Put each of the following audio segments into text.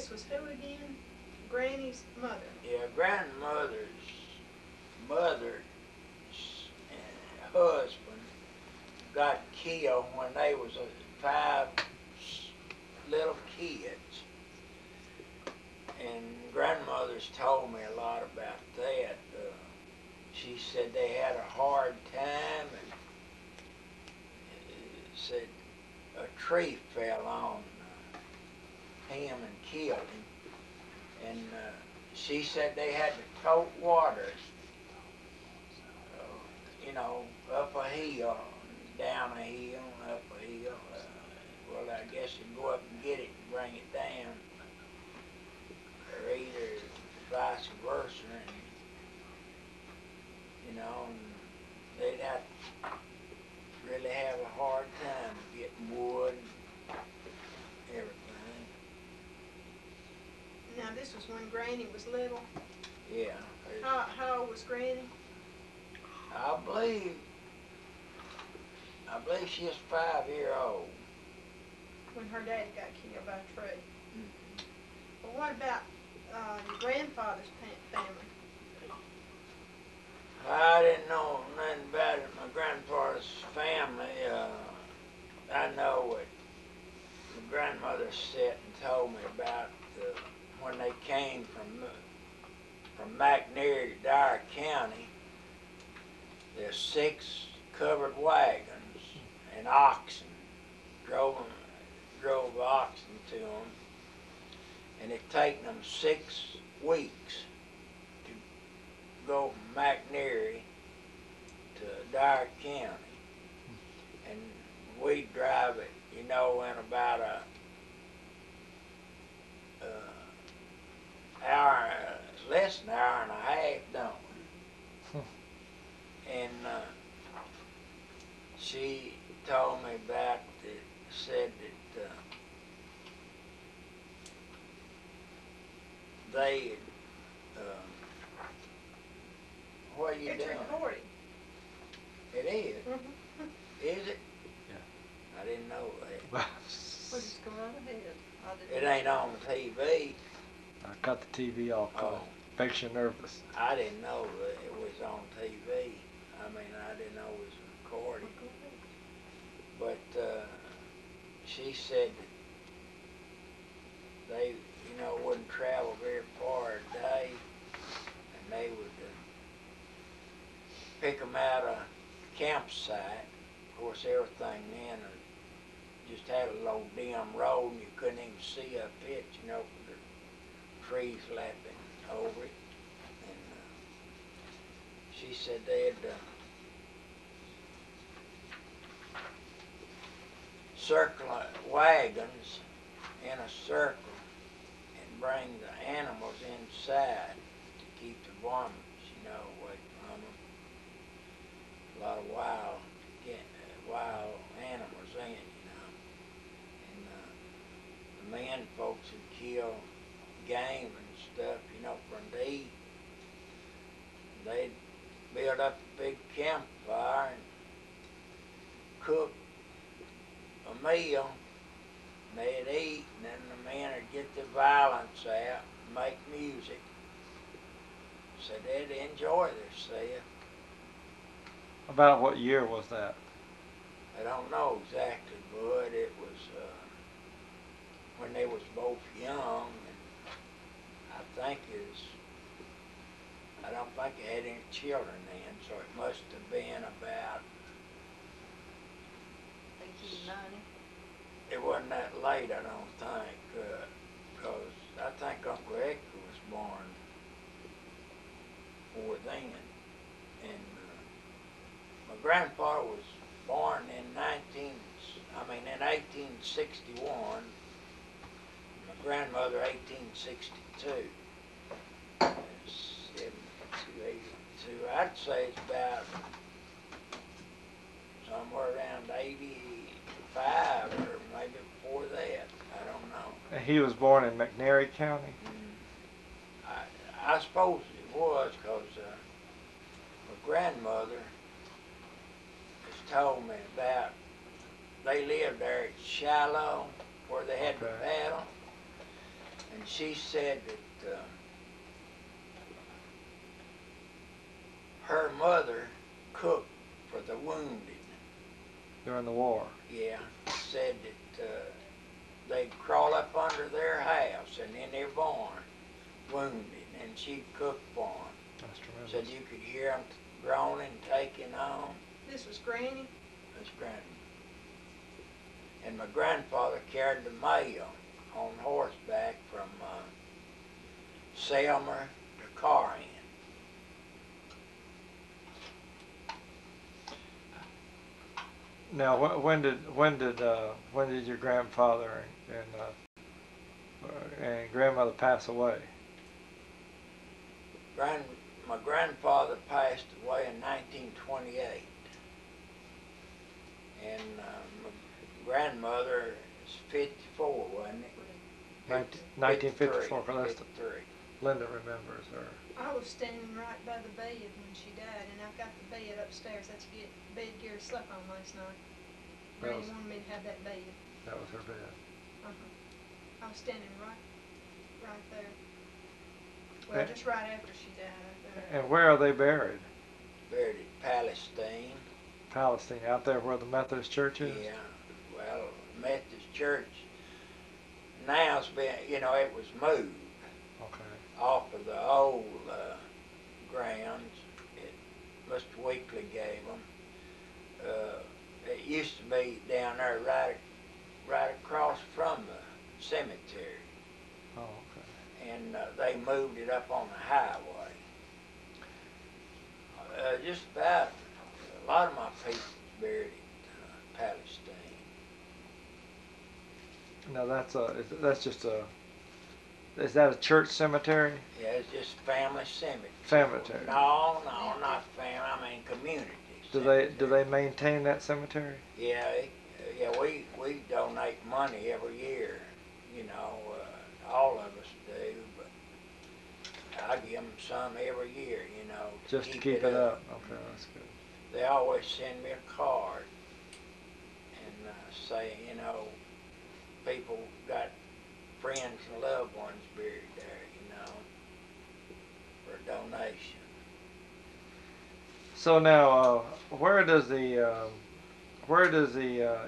this was who again? Granny's mother. Yeah, grandmother's mother's husband got killed when they was 5 little kids. And grandmother's told me a lot about that. She said they had a hard time, and said a tree fell on him and killed him. And she said they had to tote water, you know, up a hill, down a hill, up a hill. Well, I guess you'd go up and get it and bring it down, or either vice versa. And, you know, and they'd have to really have a hard time getting wood and everything. Now this was when Granny was little. Yeah. How old was Granny? I believe she was 5-year-old. When her dad got killed by a tree. Mm-hmm. But what about your grandfather's family? I didn't know nothing about it. My grandfather's family, I know what my grandmother said and told me about when they came from McNair to Dyer County. There's 6 covered wagons and oxen drove oxen to them, and it taken them 6 weeks to go from McNair to Dyer County, and we drive it, you know, in about a hour, less than an hour and a half, don't we? And she told me about it, said that they what are you It's doing? recording. It is? Mm-hmm. Is it? Yeah. I didn't know that. Well, just go right ahead. It ain't on the TV. I got the TV off. Oh. Makes you nervous. I didn't know that it was on TV. I mean, I didn't know it was recording. But she said that they, you know, wouldn't travel very far a day, and they would pick them out a campsite. Of course, everything then just had a low dim road, and you couldn't even see up it, you know, with the trees lapping over it. And she said they'd circle wagons in a circle and bring the animals inside to keep the varmints, you know, away from them. A lot of wild animals in, you know. And the men folks would kill game and stuff, you know, for them to eat. They'd build up a big campfire and cook a meal, and they'd eat, and then the men would get the violence out and make music. So they'd enjoy themselves. About what year was that? I don't know exactly, but it was when they was both young, and I don't think they had any children then, so it must have been about, 1890. it wasn't that late, I don't think, because I think Uncle Hector was born before then, and my grandfather was born in 1861. My grandmother 1862. 72, 82. I'd say it's about somewhere around 85 or maybe before that. I don't know. He was born in McNair County? I suppose it was, because my grandmother has told me about, they lived there at Shiloh where they had the battle, And she said that her mother cooked for the wounded. During the war. Yeah, said that they'd crawl up under their house and in their barn, wounded, and she cooked for them. That's tremendous. Said you could hear them groaning, taking on. This was Granny? That's Granny. And my grandfather carried the mail on horseback from Selmer to Carran. Now, when did your grandfather and grandmother pass away? My grandfather passed away in 1928, and my grandmother is 54, wasn't it? 1954. 53. Linda remembers her. I was standing right by the bed when she died, and I've got the bed upstairs. That's the bed Gary slept on last night. Granny wanted me to have that bed. That was her bed. I was standing right there. Well, just right after she died. And where are they buried? Buried in Palestine. Palestine, out there where the Methodist church is? Yeah, well, Methodist church now's been, it was moved. Okay. Off of the old grounds. Mr. Weekly gave them. It used to be down there right across from the cemetery. Oh, okay. And they moved it up on the highway. Just about a lot of my people's buried in Palestine. Now is that a church cemetery? Yeah, it's just family cemetery. Cemetery. No, not family. I mean community. Do they maintain that cemetery? Yeah, we donate money every year. All of us do, but I give them some every year. Just to keep it up. Okay, that's good. They always send me a card and say, people got friends and loved ones buried there, for a donation. So now, where does the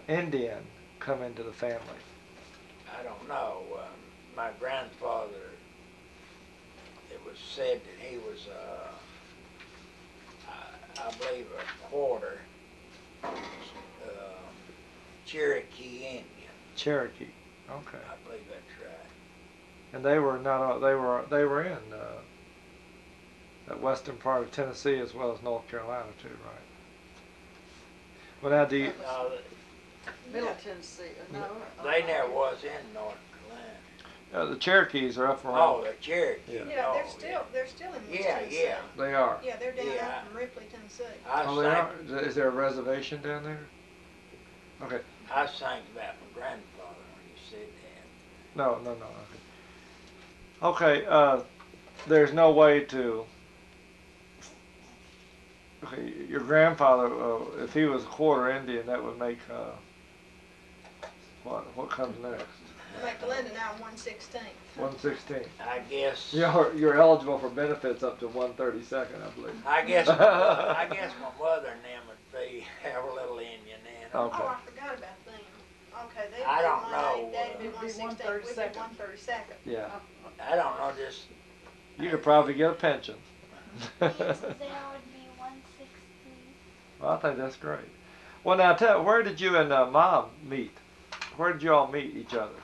Indian come into the family? I don't know. My grandfather, it was said that he was, I believe, a quarter Cherokee Indian. Cherokee. Okay. I believe that's right. And they were in that western part of Tennessee as well as North Carolina too, right? Well, now do you? No, Middle Tennessee. No. they never was in North Carolina. The Cherokees are up around. Oh, the Cherokee. Yeah. Yeah, Oh, they're still in West Yeah, Tennessee. yeah. They are. Yeah, they're down Yeah. out from Ripley, Tennessee. Oh, they are. Is there a reservation down there? Okay. I was thinking about my grandfather when you said that. No. Okay. There's no way to. Okay, your grandfather, if he was a quarter Indian, that would make what comes next? Make Linda now 1/16. 1/16. I guess. You're eligible for benefits up to 1/32, I believe. I guess my mother and them would be have a little Indian in. Okay. Oh, I forgot about them. Okay, they'd I be don't know, They'd be It'd be 1/16. We'd be 1/32. 1/32. Yeah. I don't know, just You could probably get a pension. Yes, there would be 160. Well, I think that's great. Well, now where did you and Mom meet? Where did you all meet each other?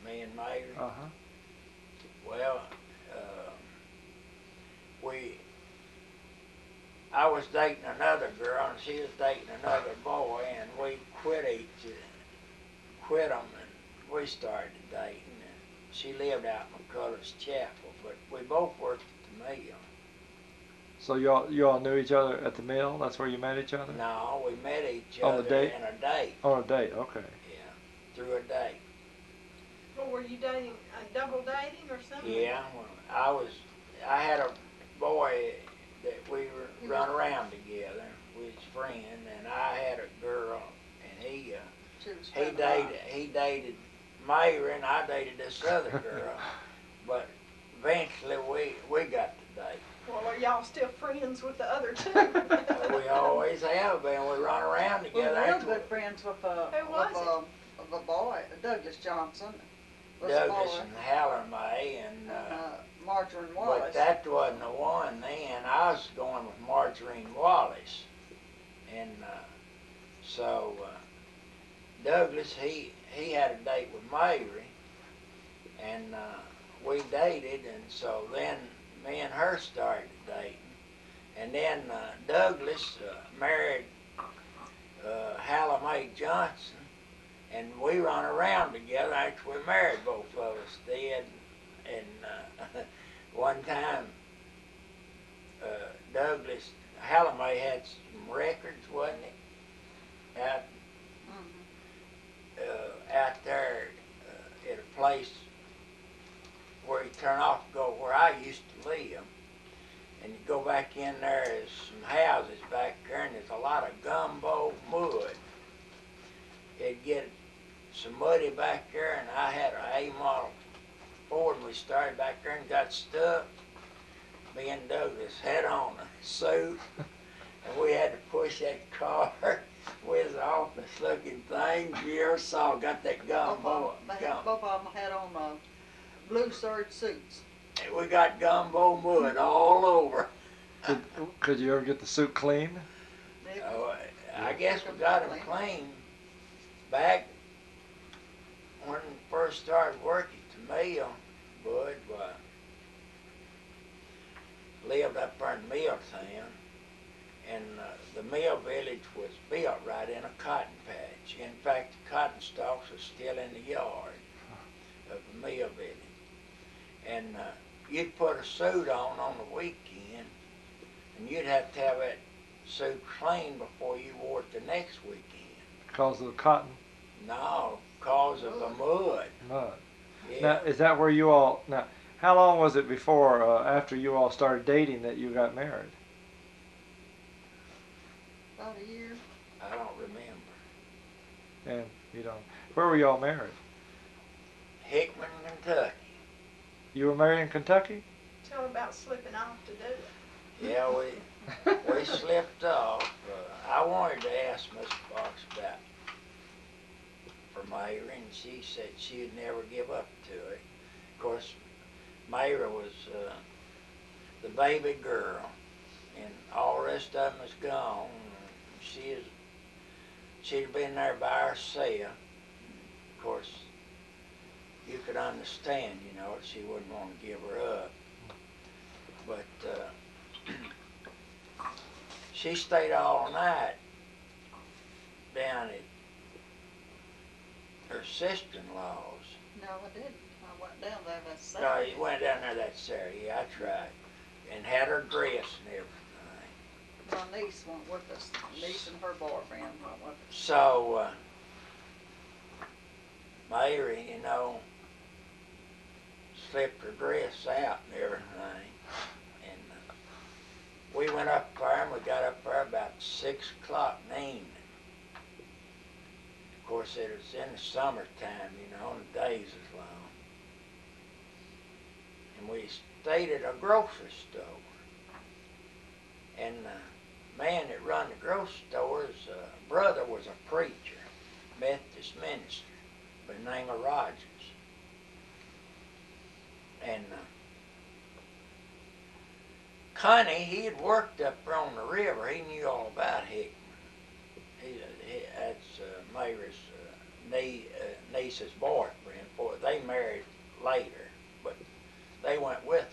me and Mary. Uh-huh. Well, I was dating another girl and she was dating another boy, and we quit them, and we started dating. And she lived out in McCullough's Chapel, but we both worked at the mill. So you all knew each other at the mill? That's where you met each other? No, we met each On the other date? in a date. On a date, okay. Yeah, through a date. Well, were you dating, double dating or something? Yeah, well, I had a boy that we were run around together with his friend, and I had a girl, and he She was from dated Mayor and I dated this other girl, but eventually we got to date. Well, are y'all still friends with the other two? We always have been. We run around We together. were real ain't we? good friends with Who was a boy, Douglas Johnson. Was Douglas boy, and Helen May and. Marjorie But Wallace. that wasn't the one then. I was going with Marjorie Wallace. And so Douglas, he had a date with Mary. And we dated. And so then me and her started dating. And then Douglas married Halla Mae Johnson. And we run around together after we married, both of us did. And one time, Douglas Hallamay had some records, wasn't he? Out there at a place where you turn off and go where I used to live. And you go back in there, there's some houses back there, and there's a lot of gumbo mud. It'd get some muddy back there, and I had an A-model Ford, and we started back there and got stuck. Me and Douglas had on a suit, and we had to push that car with the office looking thing. You ever saw, got that gumbo. Both of them had on blue serge suits. And we got gumbo mud all over. Could you ever get the suit clean? I guess we got them clean. Back when we first started working at the mill, Bud lived up there in Milltown, and the mill village was built right in a cotton patch. In fact, the cotton stalks are still in the yard of the mill village. And you'd put a suit on the weekend, and you'd have to have that suit clean before you wore it the next weekend. Because of the cotton? No, because of the mud. Mud. Yeah. Now, is that where you all, now, how long was it before, after you all started dating that you got married? About a year. I don't remember. And you don't, where were y'all married? Hickman, Kentucky. You were married in Kentucky? Tell her about slipping off to do it. Yeah, we slipped off. I wanted to ask Miss Fox about for Myra, and she said she'd never give up to it. Of course, Myra was the baby girl, and all the rest of them is gone. She'd been there by herself. Of course, you could understand, you know, she wouldn't want to give her up. But she stayed all night down at her sister-in-law's. No, I didn't. I went down there that No, Saturday. you went down there that Saturday, yeah, I tried. And had her dress and everything. My niece went with us. Niece and her boyfriend went with us. So, Mary, you know, slipped her dress out and everything. And we went up there, and we got up there about 6 o'clock in the evening. Of course, it was in the summertime, you know, and the days was long. And we stayed at a grocery store. And the man that run the grocery store, his brother was a preacher, Methodist minister, by the name of Rogers. And Connie, he had worked up there on the river. He knew all about Hickman. That's Mary's niece's boyfriend. They married later, but they went with